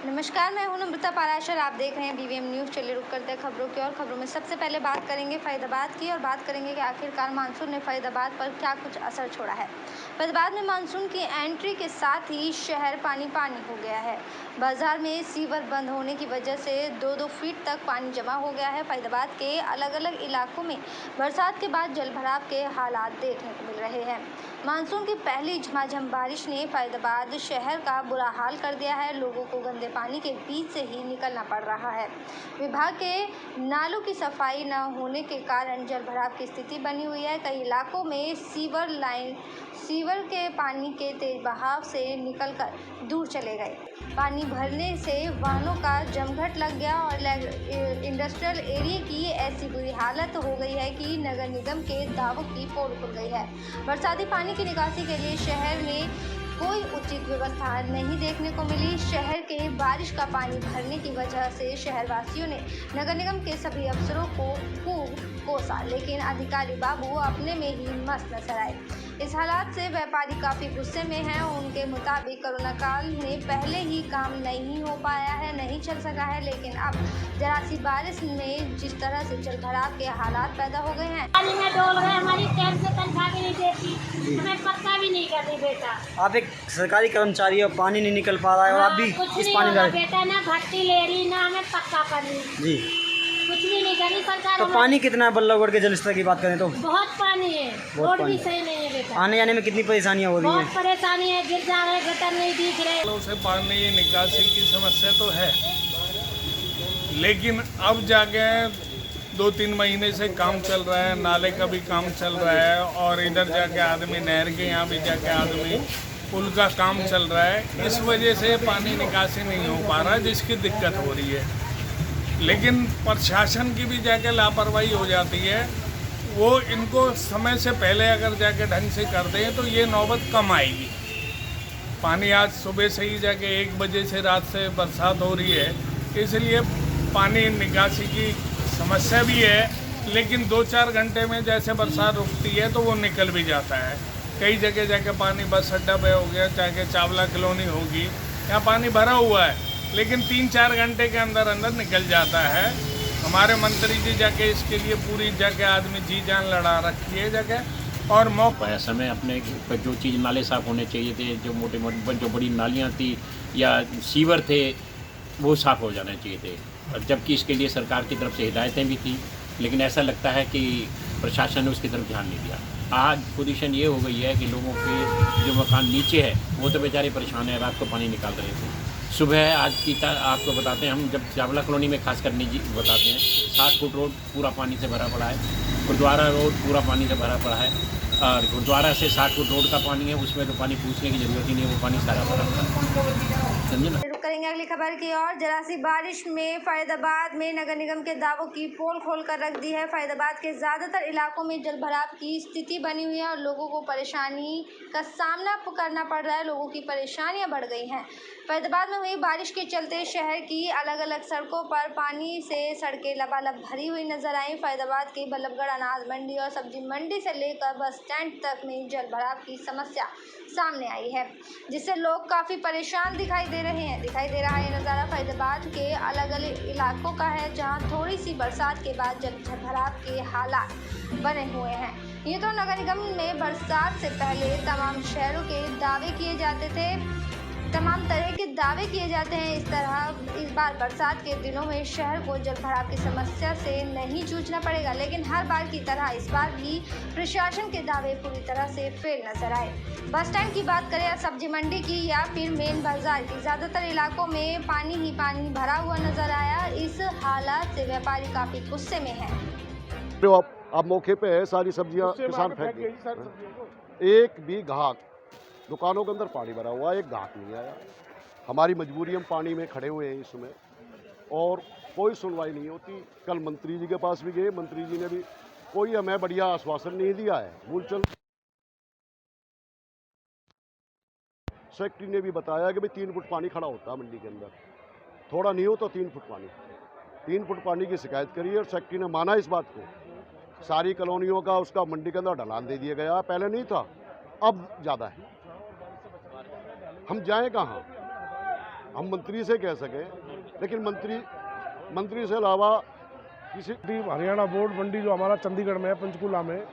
नमस्कार, मैं हूं नम्रता पाराशर। आप देख रहे हैं बीवीएम न्यूज़। चलिए रुक करते हैं खबरों की। और खबरों में सबसे पहले बात करेंगे फरीदाबाद की और बात करेंगे कि आखिरकार मानसून ने फरीदाबाद पर क्या कुछ असर छोड़ा है। फरीदाबाद में मानसून की एंट्री के साथ ही शहर पानी पानी हो गया है। बाजार में सीवर बंद होने की वजह से 2-2 फीट तक पानी जमा हो गया है। फरीदाबाद के अलग अलग इलाकों में बरसात के बाद जलभराव के हालात देखने को मिल रहे हैं। मानसून की पहली झमाझम बारिश ने फरीदाबाद शहर का बुरा हाल कर दिया है। लोगों को गंदे पानी के बीच से ही निकलना पड़ रहा है। विभाग के नालों की सफाई न होने के कारण जलभराव की स्थिति बनी हुई है। कई इलाकों में सीवर के पानी के तेज बहाव से निकलकर दूर चले गए। पानी भरने से वाहनों का जमघट लग गया और इंडस्ट्रियल एरिया की ऐसी बुरी हालत हो गई है कि नगर निगम के दावों की पोल खुल गई है। बरसाती पानी की निकासी के लिए शहर में कोई उचित व्यवस्था नहीं देखने को मिली। शहर के बारिश का पानी भरने की वजह से शहरवासियों ने नगर निगम के सभी अफसरों को खूब कोसा, लेकिन अधिकारी बाबू अपने में ही मस्त नजर आए। इस हालात से व्यापारी काफी गुस्से में हैं। उनके मुताबिक कोरोना काल में पहले ही काम नहीं हो पाया है, नहीं चल सका है, लेकिन अब जरा सी बारिश में जिस तरह से जलभराव के हालात पैदा हो गए हैं। पानी में डोल गए, हमारी टाइम से तनख्वाह भी नहीं देती, हमें पक्का भी नहीं करती बेटा। आप एक सरकारी कर्मचारी हो, पानी नहीं निकल पा रहा है और आप भी इस पानी का बेटा ना भट्टी ले रही ना हमें पक्का कर रही जी, कुछ भी नहीं करी सरकार। तो पानी कितना है बल्लभगढ़ के जलस्तर की बात करें तो बहुत पानी है, रोड भी सही नहीं है बेटा। आने जाने में कितनी परेशानियां हो रही हैं? बहुत परेशानी है, गिर जा रहे, गटर नहीं दिख रहे। से पानी निकासी की समस्या तो है, लेकिन अब जाके 2-3 महीने से काम चल रहा है, नाले का भी काम चल रहा है और इधर जाके आदमी नहर के यहाँ भी जाके आदमी पुल का काम चल रहा है। इस वजह से पानी निकासी नहीं हो पा रहा, जिसकी दिक्कत हो रही है। लेकिन प्रशासन की भी जाके लापरवाही हो जाती है। वो इनको समय से पहले अगर जाके ढंग से कर दें तो ये नौबत कम आएगी। पानी आज सुबह से ही जाके 1 बजे से रात से बरसात हो रही है, इसलिए पानी निकासी की समस्या भी है। लेकिन 2-4 घंटे में जैसे बरसात रुकती है तो वो निकल भी जाता है। कई जगह जाके पानी बस अड्डा पे हो गया, चाहे चावला कॉलोनी होगी, यहाँ पानी भरा हुआ है, लेकिन 3-4 घंटे के अंदर अंदर निकल जाता है। हमारे मंत्री जी जाके इसके लिए पूरी जाके आदमी जी जान लड़ा रखी है जगह और मौका समय अपने जो चीज़ नाले साफ़ होने चाहिए थे, जो मोटे मोटे जो बड़ी नालियाँ थी या सीवर थे, वो साफ़ हो जाने चाहिए थे। और जबकि इसके लिए सरकार की तरफ से हिदायतें भी थी, लेकिन ऐसा लगता है कि प्रशासन ने उसकी तरफ ध्यान नहीं दिया। आज पोजीशन ये हो गई है कि लोगों के जो मकान नीचे है वो तो बेचारे परेशान है, रात को पानी निकाल रहे थे। सुबह आज की आपको बताते हैं, हम जब चावला कॉलोनी में खास कर निजी बताते हैं, 60 फुट रोड पूरा पानी से भरा पड़ा है, गुरुद्वारा रोड पूरा पानी से भरा पड़ा है और गुरुद्वारा से 60 फुट रोड का पानी है, उसमें तो पानी पूछने की ज़रूरत ही नहीं है, वो पानी सारा भरा पड़ा है। समझे ना। करेंगे अगली खबर की और। जरा सी बारिश में फरीदाबाद में नगर निगम के दावों की पोल खोल कर रख दी है। फरीदाबाद के ज्यादातर इलाकों में जलभराव की स्थिति बनी हुई है और लोगों को परेशानी का सामना करना पड़ रहा है। लोगों की परेशानियां बढ़ गई हैं। फरीदाबाद में हुई बारिश के चलते शहर की अलग अलग सड़कों पर पानी से सड़कें लबालब भरी हुई नजर आई। फरीदाबाद की बल्लभगढ़ अनाज मंडी और सब्जी मंडी से लेकर बस स्टैंड तक में जलभराव की समस्या सामने आई है, जिससे लोग काफी परेशान दिखाई दे रहा है। ये नज़ारा फरीदाबाद के अलग अलग इलाकों का है, जहां थोड़ी सी बरसात के बाद जलभराव के हालात बने हुए हैं। ये तो नगर निगम में बरसात से पहले तमाम शहरों के दावे किए जाते थे, तमाम तरह के दावे किए जाते हैं। इस बार बरसात के दिनों में शहर को जलभराव की समस्या से नहीं जूझना पड़ेगा, लेकिन हर बार की तरह इस बार भी प्रशासन के दावे पूरी तरह से फेल नजर आए। बस स्टैंड की बात करें या सब्जी मंडी की या फिर मेन बाजार की, ज्यादातर इलाकों में पानी ही पानी भरा हुआ नजर आया। इस हालात से व्यापारी काफी गुस्से में है। तो अब मौके पे है, सारी सब्जियां किसान फेंक गए, एक भी ग्राहक, दुकानों के अंदर पानी भरा हुआ है, एक ग्राहक नहीं आया। हमारी मजबूरी, हम पानी में खड़े हुए हैं इसमें और कोई सुनवाई नहीं होती। कल मंत्री जी के पास भी गए, मंत्री जी ने भी कोई हमें बढ़िया आश्वासन नहीं दिया है। मूलचंद सेक्रेटरी ने भी बताया कि भाई 3 फुट पानी खड़ा होता है मंडी के अंदर, थोड़ा नहीं हो तो 3 फुट पानी। 3 फुट पानी की शिकायत करी और सेक्रेटरी ने माना इस बात को। सारी कॉलोनियों का उसका मंडी के अंदर ढलान दे दिया गया, पहले नहीं था, अब ज़्यादा है। हम जाएं कहाँ? हम मंत्री से कह सकें, लेकिन मंत्री से अलावा किसी हरियाणा बोर्ड मंडी जो हमारा चंडीगढ़ में है, पंचकूला में,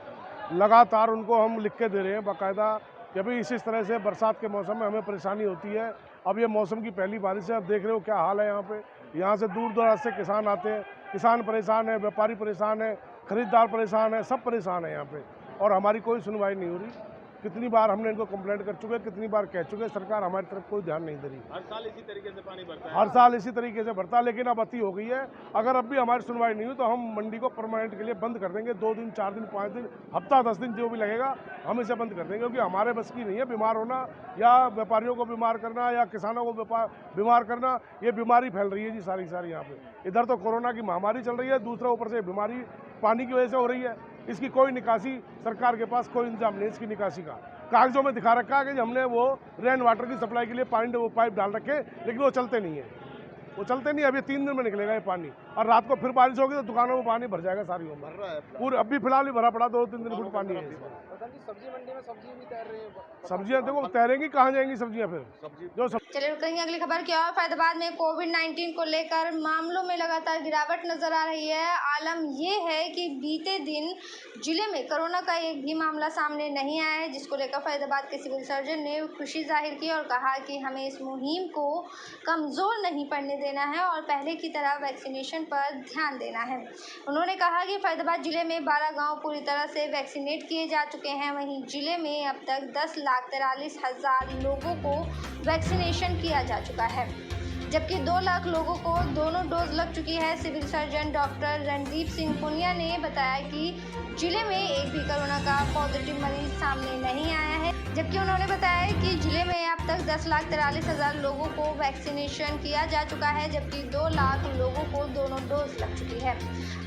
लगातार उनको हम लिख के दे रहे हैं बाकायदा कि अभी इसी तरह से बरसात के मौसम में हमें परेशानी होती है। अब ये मौसम की पहली बारिश है, अब देख रहे हो क्या हाल है यहाँ पे। यहाँ से दूर दराज से किसान आते हैं, किसान परेशान है, व्यापारी परेशान है, खरीदार परेशान है, सब परेशान है यहाँ पे, और हमारी कोई सुनवाई नहीं हो रही। कितनी बार हमने इनको कंप्लेंट कर चुके, कितनी बार कह चुके, सरकार हमारी तरफ कोई ध्यान नहीं दे रही। हर साल इसी तरीके से पानी भरता है, हर साल इसी तरीके से भरता है, लेकिन अब अति हो गई है। अगर अब भी हमारी सुनवाई नहीं हुई तो हम मंडी को परमानेंट के लिए बंद कर देंगे। 2 दिन, 4 दिन, 5 दिन, हफ्ता, 10 दिन जो भी लगेगा हम इसे बंद कर देंगे, क्योंकि हमारे बस की नहीं है बीमार होना, या व्यापारियों को बीमार करना, या किसानों को बीमार करना। ये बीमारी फैल रही है जी सारी यहाँ पे। इधर तो कोरोना की महामारी चल रही है, दूसरा ऊपर से बीमारी पानी की वजह से हो रही है। इसकी कोई निकासी, सरकार के पास कोई इंतजाम नहीं इसकी निकासी का। कागजों में दिखा रखा है कि हमने वो रेन वाटर की सप्लाई के लिए पानी वो पाइप डाल रखे, लेकिन वो चलते नहीं है, वो चलते नहीं। अभी 3 दिन में निकलेगा ये पानी, और रात को फिर बारिश होगी तो दुकानों में पानी भर जाएगा सारी उम्र। भर रहा है पूरे अभी फिलहाल ही भरा पड़ा, 2-3 दिन फुट पानी है। सब्जी मंडी में सब्जी भी तैर रही है। सब्जियां देखो तैरेंगी, कहाँ जाएंगी सब्जियां फिर? चलिए रुकेंगे अगली खबर की ओर। फैजाबाद में कोविड-19 को लेकर मामलों में लगातार गिरावट नजर आ रही है। आलम ये है कि बीते दिन जिले में कोरोना का एक भी मामला सामने नहीं आया है, जिसको लेकर फैजाबाद के सिविल सर्जन ने खुशी जाहिर की और कहा कि हमें इस मुहिम को कमज़ोर नहीं पड़ने देना है और पहले की तरह वैक्सीनेशन पर ध्यान देना है। उन्होंने कहा कि फैजाबाद जिले में 12 गाँव पूरी तरह से वैक्सीनेट किए जा चुके हैं। वहीं जिले में अब तक 10,43,000 लोगों को वैक्सीनेशन किया जा चुका है, जबकि 2 लाख लोगों को दोनों डोज लग चुकी है। Civil surgeon doctor Randeep Singh Punia ने बताया कि जिले में एक भी कोरोना का पॉजिटिव मरीज सामने नहीं आया है, जबकि उन्होंने बताया कि जिले में अब तक 10,43,000 लोगों को वैक्सीनेशन किया जा चुका है, जबकि 2 लाख लोगों को दोनों डोज लग चुकी है।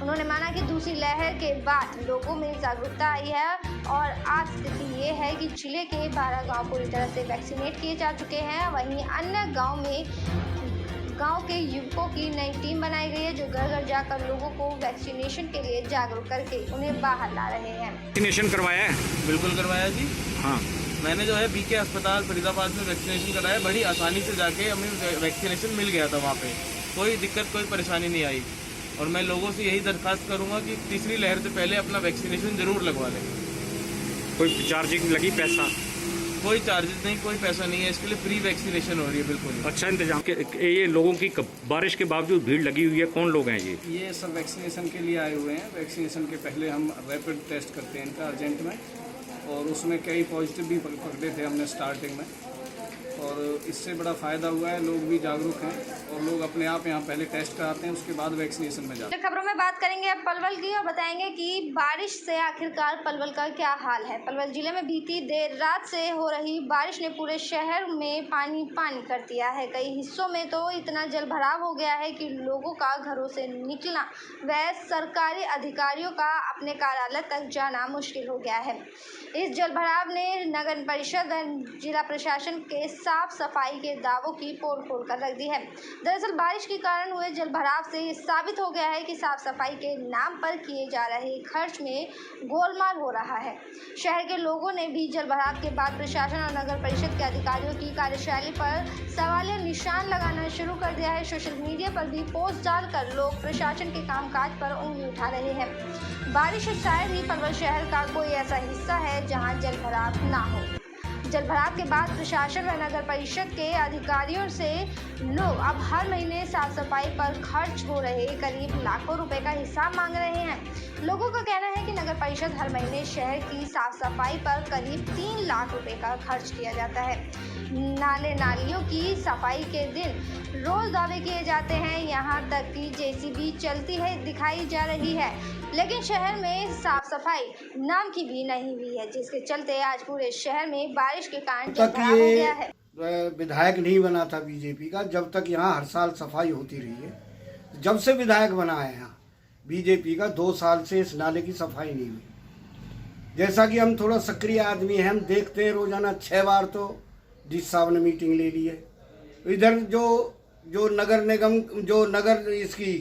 उन्होंने माना कि दूसरी लहर के बाद लोगों में जागरूकता आई है और आज स्थिति ये है कि जिले के 12 गाँव पूरी तरह से वैक्सीनेट किए जा चुके हैं। वहीं अन्य गांव के युवकों की नई टीम बनाई गई है, जो घर घर जाकर लोगों को वैक्सीनेशन के लिए जागरूक करके उन्हें बाहर ला रहे हैं। वैक्सीनेशन करवाया है? बिल्कुल करवाया जी। हाँ, मैंने जो है बीके अस्पताल फरीदाबाद में वैक्सीनेशन कराया, बड़ी आसानी से जाके हमें वैक्सीनेशन मिल गया था। वहाँ पे कोई दिक्कत, कोई परेशानी नहीं आई। और मैं लोगों से यही दरख्वास्त करूँगा कि तीसरी लहर से पहले अपना वैक्सीनेशन ज़रूर लगवा लें। कोई चार्जिंग लगी पैसा? कोई चार्जेस नहीं, कोई पैसा नहीं है, इसके लिए फ्री वैक्सीनेशन हो रही है। बिल्कुल अच्छा इंतजाम। ये लोगों की बारिश के बावजूद भीड़ लगी हुई है, कौन लोग हैं ये सब वैक्सीनेशन के लिए आए हुए हैं। वैक्सीनेशन के पहले हम रैपिड टेस्ट करते हैं इनका अर्जेंट में, और उसमें कई पॉजिटिव भी पकड़े थे हमने स्टार्टिंग में, और इससे बड़ा फ़ायदा हुआ है। लोग भी जागरूक हैं और लोग अपने आप यहाँ पहले टेस्ट कराते हैं, उसके बाद वैक्सीनेशन में जाते हैं। खबरों में बात करेंगे अब पलवल की और बताएंगे कि बारिश से आखिरकार पलवल का क्या हाल है। पलवल जिले में बीती देर रात से हो रही बारिश ने पूरे शहर में पानी कर दिया है। कई हिस्सों में तो इतना जल भराव हो गया है कि लोगों का घरों से निकलना व सरकारी अधिकारियों का अपने कार्यालय तक जाना मुश्किल हो गया है। इस जल भराव ने नगर परिषद व जिला प्रशासन के साफ सफाई के दावों की पोल खोल कर रख दी है। दरअसल बारिश के कारण हुए जल भराव से साबित हो गया है कि साफ सफाई के नाम पर किए जा रहे खर्च में गोलमाल हो रहा है। शहर के लोगों ने भी जल भराव के बाद प्रशासन और नगर परिषद के अधिकारियों की कार्यशैली पर सवालिया निशान लगाना शुरू कर दिया है। सोशल मीडिया पर भी पोस्ट डालकर लोग प्रशासन के कामकाज पर उंगली उठा रहे हैं। बारिश शायद ही पलवल शहर का कोई ऐसा हिस्सा है जहां जल भराव ना हो। जल भराव के बाद प्रशासन व नगर परिषद के अधिकारियों से लोग अब हर महीने साफ सफाई पर खर्च हो रहे करीब लाखों रुपए का हिसाब मांग रहे हैं। लोगों का कहना है कि नगर परिषद हर महीने शहर की साफ सफाई पर करीब 3 लाख रुपए का खर्च किया जाता है। नाले नालियों की सफाई के दिन रोज दावे किए जाते हैं, यहाँ तक कि जेसीबी चलती है दिखाई जा रही है, लेकिन शहर में साफ सफाई नाम की भी नहीं हुई है, जिसके चलते आज पूरे शहर में बारिश के कारण जल भराव हो गया है। विधायक नहीं बना था बीजेपी का, जब तक यहाँ हर साल सफाई होती रही है। जब से विधायक बना है यहाँ बीजेपी का, 2 साल से इस नाले की सफाई नहीं हुई। जैसा कि हम थोड़ा सक्रिय आदमी हैं, हम देखते हैं रोजाना 6 बार तो डीसी साहब ने मीटिंग ले ली है। इधर जो नगर निगम जो नगर इसकी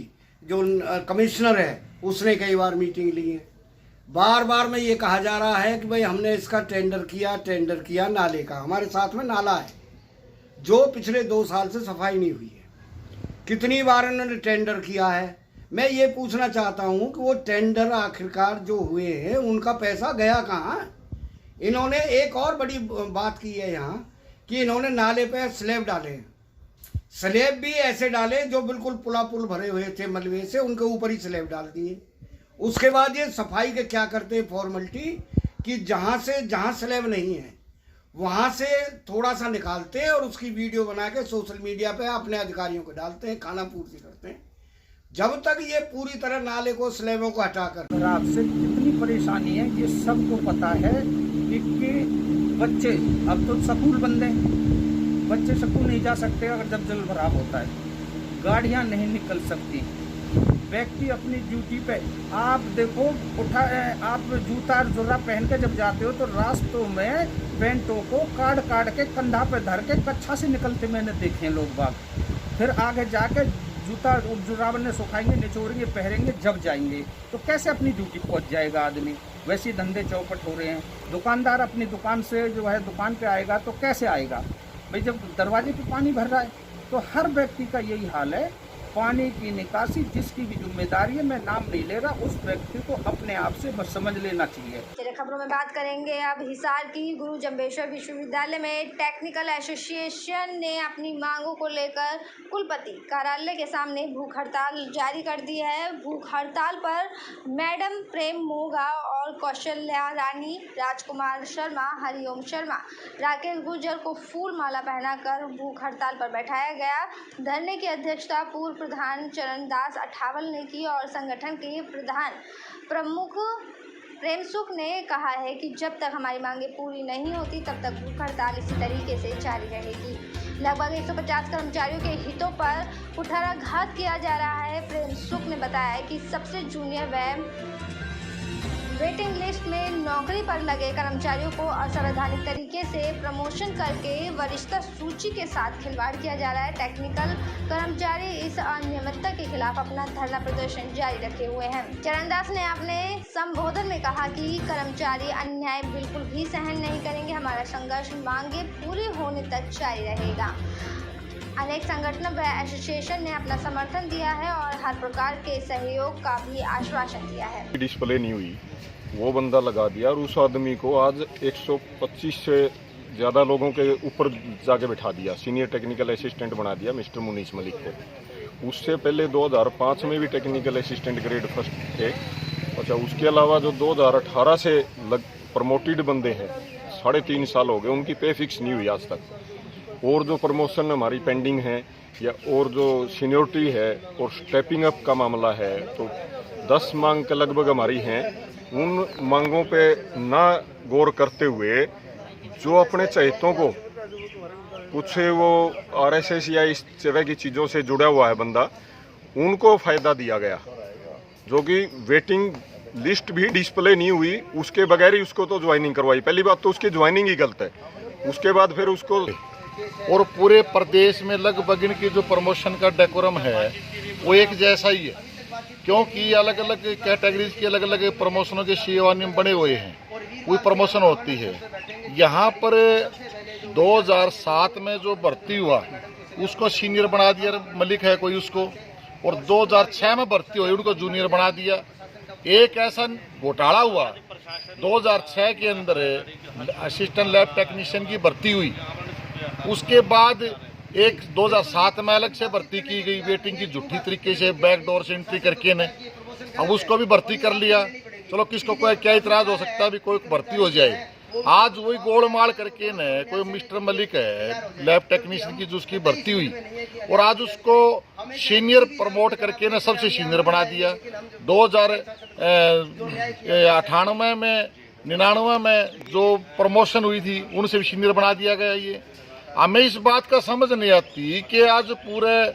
जो कमिश्नर है उसने कई बार मीटिंग ली है। बार बार में ये कहा जा रहा है कि भाई हमने इसका टेंडर किया नाले का, हमारे साथ में नाला है, जो पिछले 2 साल से सफाई नहीं हुई है। कितनी बार इन्होंने टेंडर किया है। मैं ये पूछना चाहता हूँ कि वो टेंडर आखिरकार जो हुए हैं उनका पैसा गया कहाँ। इन्होंने एक और बड़ी बात की है यहाँ कि इन्होंने नाले पे स्लैब डाले हैं। स्लैब भी ऐसे डाले जो बिल्कुल पुल भरे हुए थे मलबे से, उनके ऊपर ही स्लैब डाल दिए। उसके बाद ये सफाई के क्या करते हैं फॉर्मेलिटी कि जहाँ स्लैब नहीं है वहाँ से थोड़ा सा निकालते हैं और उसकी वीडियो बना के सोशल मीडिया पे अपने अधिकारियों को डालते हैं, खाना पूर्ति करते हैं। जब तक ये पूरी तरह नाले को स्लैबों को हटाकर आपसे कितनी परेशानी है ये सबको पता है कि बच्चे अब तो स्कूल बंद हैं, बच्चे स्कूल नहीं जा सकते अगर जब जल भराव होता है, गाड़ियां नहीं निकल सकती, व्यक्ति अपनी ड्यूटी पे। आप देखो आप जूता जुर्रा पहन के जब जाते हो तो रास्तों में पेंटों को काट के कंधा पे धर के कच्छा से निकलते मैंने देखे हैं लोग बाग। फिर आगे जाके जूता जुराब ने सुखाएंगे, निचोड़ेंगे, पहनेंगे, जब जाएंगे तो कैसे अपनी ड्यूटी पहुंच जाएगा आदमी। वैसे धंधे चौपट हो रहे हैं। दुकानदार अपनी दुकान से जो है दुकान पे आएगा तो कैसे आएगा भाई, जब दरवाजे पे पानी भर रहा है। तो हर व्यक्ति का यही हाल है। पानी की निकासी जिसकी भी जिम्मेदारी है, मैं नाम नहीं ले रहा, उस व्यक्ति को अपने आप से बस समझ लेना चाहिए। चलिए खबरों में बात करेंगे अब हिसार की। गुरु जम्बेश्वर विश्वविद्यालय में टेक्निकल एसोसिएशन ने अपनी मांगों को लेकर कुलपति कार्यालय के सामने भूख हड़ताल जारी कर दी है। भूख हड़ताल पर मैडम प्रेम मोगा और कौशल्या रानी, राजकुमार शर्मा, हरिओम शर्मा, राकेश गुर्जर को फूल माला पहनाकर भूख हड़ताल पर बैठाया गया। धरने की अध्यक्षता पूर्व प्रधान चरणदास अठावल ने की और संगठन के प्रधान प्रमुख प्रेम सुख ने कहा है कि जब तक हमारी मांगें पूरी नहीं होती तब तक भूख हड़ताल इसी तरीके से जारी रहेगी। लगभग 150 कर्मचारियों के हितों पर कुठाराघात किया जा रहा है। प्रेम सुख ने बताया कि सबसे जूनियर व वेटिंग लिस्ट में नौकरी पर लगे कर्मचारियों को असंवैधानिक तरीके से प्रमोशन करके वरिष्ठता सूची के साथ खिलवाड़ किया जा रहा है। टेक्निकल कर्मचारी इस अनियमितता के खिलाफ अपना धरना प्रदर्शन जारी रखे हुए हैं। चरणदास ने अपने संबोधन में कहा कि कर्मचारी अन्याय बिल्कुल भी सहन नहीं करेंगे। हमारा संघर्ष मांगे पूरी होने तक जारी रहेगा। अनेक संगठनों व एसोसिएशन ने अपना समर्थन दिया है और हर प्रकार के सहयोग का भी आश्वासन दिया है। डिस्प्ले नहीं हुई, वो बंदा लगा दिया और उस आदमी को आज 125 से ज़्यादा लोगों के ऊपर जाके बिठा दिया। सीनियर टेक्निकल असिस्टेंट बना दिया मिस्टर मुनीस मलिक को। उससे पहले 2005 में भी टेक्निकल असिस्टेंट ग्रेड फर्स्ट थे। अच्छा, उसके अलावा जो 2018 से प्रमोटेड बंदे हैं, 3.5 साल हो गए, उनकी पे फिक्स नहीं हुई आज तक। और जो प्रमोशन हमारी पेंडिंग है या और जो सीनियोरिटी है और स्टेपिंग अप का मामला है, तो 10 मांग के लगभग हमारी हैं। उन मांगों पे ना गौर करते हुए जो अपने चहेतों को कुछ वो आरएसएस या इस तरह की चीज़ों से जुड़ा हुआ है बंदा, उनको फ़ायदा दिया गया, जो कि वेटिंग लिस्ट भी डिस्प्ले नहीं हुई, उसके बगैर ही उसको तो ज्वाइनिंग करवाई। पहली बात तो उसकी ज्वाइनिंग ही गलत है, उसके बाद फिर उसको। और पूरे प्रदेश में लगभग इनकी जो प्रमोशन का डेकोरम है वो एक जैसा ही है, क्योंकि अलग अलग कैटेगरीज के अलग अलग प्रमोशनों के नियम बने हुए हैं, कोई प्रमोशन होती है। यहाँ पर 2007 में जो भर्ती हुआ उसको सीनियर बना दिया, मलिक है कोई उसको, और 2006 में भर्ती हुई उनको जूनियर बना दिया। एक ऐसा घोटाला हुआ 2006 के अंदर असिस्टेंट लैब टेक्नीशियन की भर्ती हुई, उसके बाद एक 2007 में अलग से भर्ती की गई वेटिंग की झूठी तरीके से बैकडोर से एंट्री करके ने, अब उसको भी भर्ती कर लिया। चलो किसको कोई क्या इतराज हो सकता है भी कोई भर्ती हो जाए। आज वही गोलमाल करके ने कोई मिस्टर मलिक है लैब टेक्नीशियन की जो उसकी भर्ती हुई और आज उसको सीनियर प्रमोट करके ने सबसे सीनियर बना दिया। 2098 में 99 में जो प्रमोशन हुई थी उनसे भी सीनियर बना दिया गया। ये हमें इस बात का समझ नहीं आती कि आज पूरे।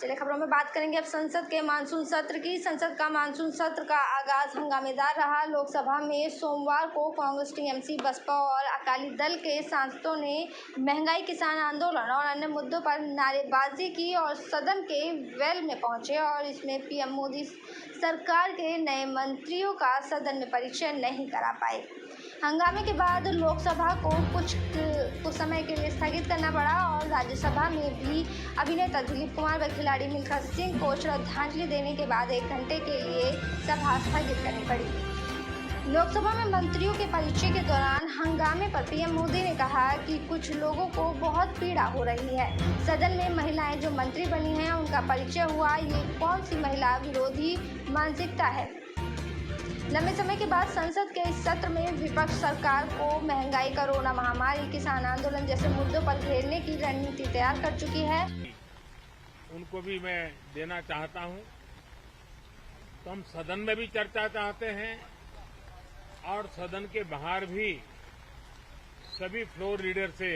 चलिए खबरों में बात करेंगे अब संसद के मानसून सत्र की। संसद का मानसून सत्र का आगाज हंगामेदार रहा। लोकसभा में सोमवार को कांग्रेस, टीएमसी, बसपा और अकाली दल के सांसदों ने महंगाई, किसान आंदोलन और अन्य मुद्दों पर नारेबाजी की और सदन के वेल में पहुंचे और इसमें पीएम मोदी सरकार के नए मंत्रियों का सदन में परिचय नहीं करा पाए। हंगामे के बाद लोकसभा को कुछ समय के लिए स्थगित करना पड़ा और राज्यसभा में भी अभिनेता दिलीप कुमार व खिलाड़ी मिल्खा सिंह को श्रद्धांजलि देने के बाद 1 घंटे के लिए सभा स्थगित करनी पड़ी। लोकसभा में मंत्रियों के परिचय के दौरान हंगामे पर पीएम मोदी ने कहा कि कुछ लोगों को बहुत पीड़ा हो रही है। सदन में महिलाएं जो मंत्री बनी हैं उनका परिचय हुआ, ये कौन सी महिला विरोधी मानसिकता है। लंबे समय के बाद संसद के इस सत्र में विपक्ष सरकार को महंगाई, कोरोना महामारी, किसान आंदोलन जैसे मुद्दों पर घेरने की रणनीति तैयार कर चुकी है। उनको भी मैं देना चाहता हूं। तो हम सदन में भी चर्चा चाहते हैं और सदन के बाहर भी सभी फ्लोर लीडर से,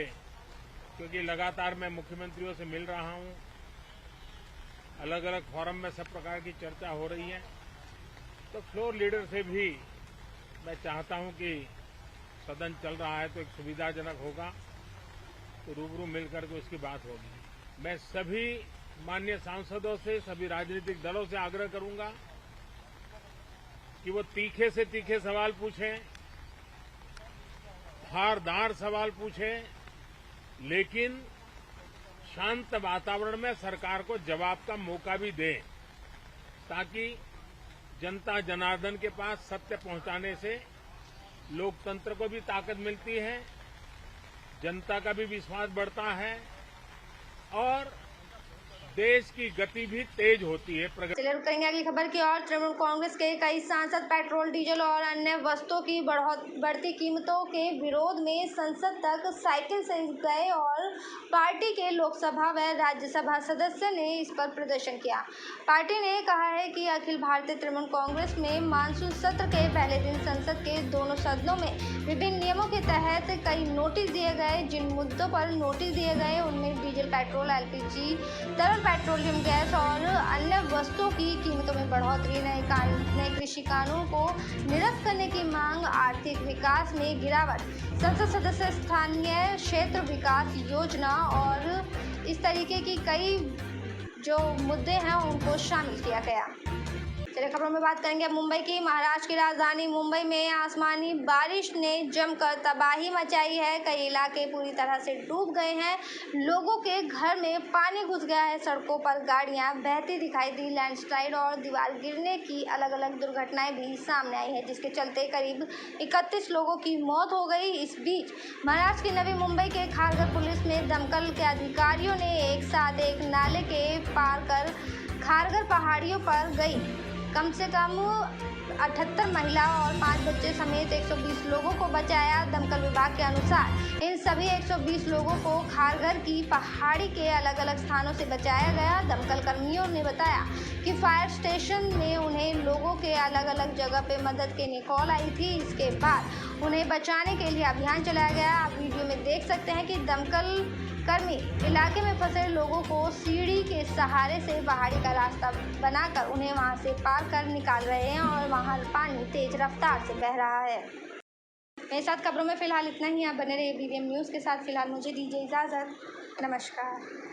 क्योंकि लगातार मैं मुख्यमंत्रियों से मिल रहा हूं, अलग अलग फोरम में सब प्रकार की चर्चा हो रही है, तो फ्लोर लीडर से भी मैं चाहता हूं कि सदन चल रहा है तो एक सुविधाजनक होगा, तो रूबरू मिलकर के उसकी बात होगी। मैं सभी माननीय सांसदों से, सभी राजनीतिक दलों से आग्रह करूंगा कि वो तीखे से तीखे सवाल पूछें, धारदार सवाल पूछें, लेकिन शांत वातावरण में सरकार को जवाब का मौका भी दें, ताकि जनता जनार्दन के पास सत्य पहुंचाने से लोकतंत्र को भी ताकत मिलती है, जनता का भी विश्वास बढ़ता है और देश की गति भी तेज होती है। चलिए रुक करेंगे अगली खबर की ओर। तृणमूल कांग्रेस के कई सांसद पेट्रोल, डीजल और अन्य वस्तुओं की बढ़ती कीमतों के विरोध में संसद तक साइकिल से गए और पार्टी के लोकसभा व राज्यसभा सदस्य ने इस पर प्रदर्शन किया। पार्टी ने कहा है कि अखिल भारतीय तृणमूल कांग्रेस में मानसून सत्र के पहले दिन संसद के दोनों सदनों में विभिन्न नियमों के तहत कई नोटिस दिए गए। जिन मुद्दों पर नोटिस दिए गए उनमें डीजल, पेट्रोल, एलपीजी, तरल पेट्रोलियम गैस और अन्य वस्तुओं की कीमतों में बढ़ोतरी, नए कृषि कानून को निरस्त करने की मांग, आर्थिक विकास में गिरावट, संसद सदस्य स्थानीय क्षेत्र विकास योजना और इस तरीके की कई जो मुद्दे हैं उनको शामिल किया गया। चलिए खबरों में बात करेंगे मुंबई की। महाराष्ट्र की राजधानी मुंबई में आसमानी बारिश ने जमकर तबाही मचाई है। कई इलाके पूरी तरह से डूब गए हैं। लोगों के घर में पानी घुस गया है। सड़कों पर गाड़ियां बहती दिखाई दी। लैंडस्लाइड और दीवार गिरने की अलग अलग दुर्घटनाएं भी सामने आई है, जिसके चलते करीब 31 लोगों की मौत हो गई। इस बीच महाराष्ट्र की नवी मुंबई के खारघर पुलिस में दमकल के अधिकारियों ने एक साथ एक नाले के पार कर खारघर पहाड़ियों पर गई। कम से कम 78 महिला और 5 बच्चे समेत 120 लोगों को बचाया। दमकल विभाग के अनुसार इन सभी 120 लोगों को खारघर की पहाड़ी के अलग अलग स्थानों से बचाया गया। दमकल कर्मियों ने बताया कि फायर स्टेशन में उन्हें लोगों के अलग अलग जगह पे मदद के लिए कॉल आई थी। इसके बाद उन्हें बचाने के लिए अभियान चलाया गया। आप वीडियो में देख सकते हैं कि दमकल कर्मी इलाके में फंसे लोगों को सीढ़ी के सहारे से पहाड़ी का रास्ता बनाकर उन्हें वहां से पार कर निकाल रहे हैं और वहां पानी तेज रफ्तार से बह रहा है। मेरे साथ खबरों में फिलहाल इतना ही। आप बने रहिए BVM न्यूज़ के साथ। फिलहाल मुझे दीजिए इजाज़त। नमस्कार।